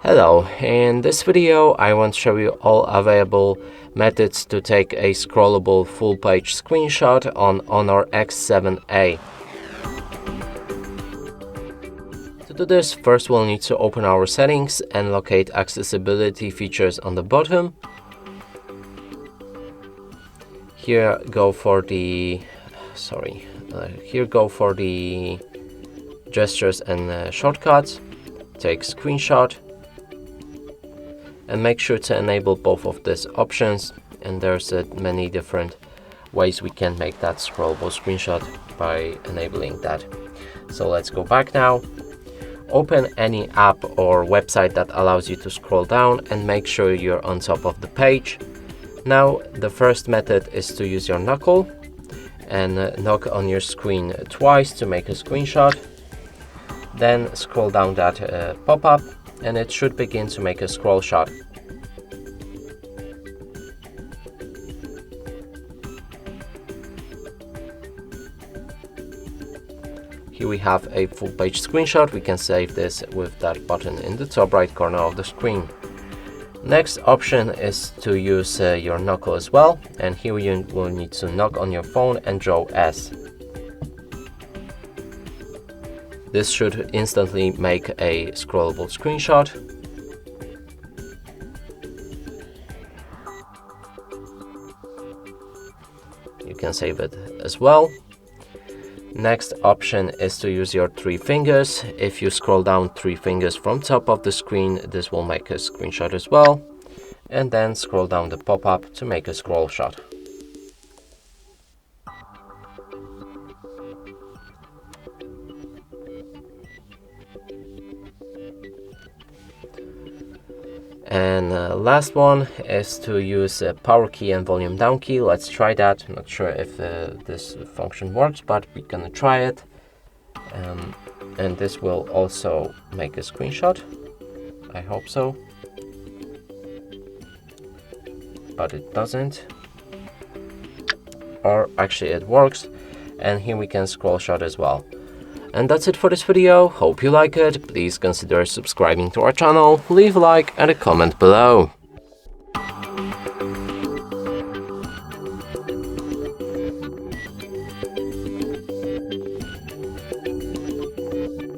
Hello, in this video I want to show you all available methods to take a scrollable full page screenshot on HONOR X7A. To do this, first we'll need to open our settings and locate accessibility features on the bottom. Here go for the gestures and shortcuts. Take screenshot. And make sure to enable both of these options, and there's many different ways we can make that scrollable screenshot by enabling that. So let's go back now. Open any app or website that allows you to scroll down and make sure you're on top of the page. Now the first method is to use your knuckle and knock on your screen twice to make a screenshot. Then scroll down that pop-up and it should begin to make a scroll shot. Here we have a full page screenshot. We can save this with that button in the top right corner of the screen. Next option is to use your knuckle as well, and here you will need to knock on your phone and draw S. This should instantly make a scrollable screenshot. You can save it as well. Next option is to use your 3 fingers. If you scroll down 3 fingers from top of the screen, this will make a screenshot as well. And then scroll down the pop-up to make a scroll shot. And last one is to use power key and volume down key. Let's try that. I'm not sure if this function works, but we're gonna try it. And this will also make a screenshot. I hope so. But it doesn't. Or actually it works. And here we can scroll shot as well. And that's it for this video. Hope you like it. Please consider subscribing to our channel, leave a like and a comment below.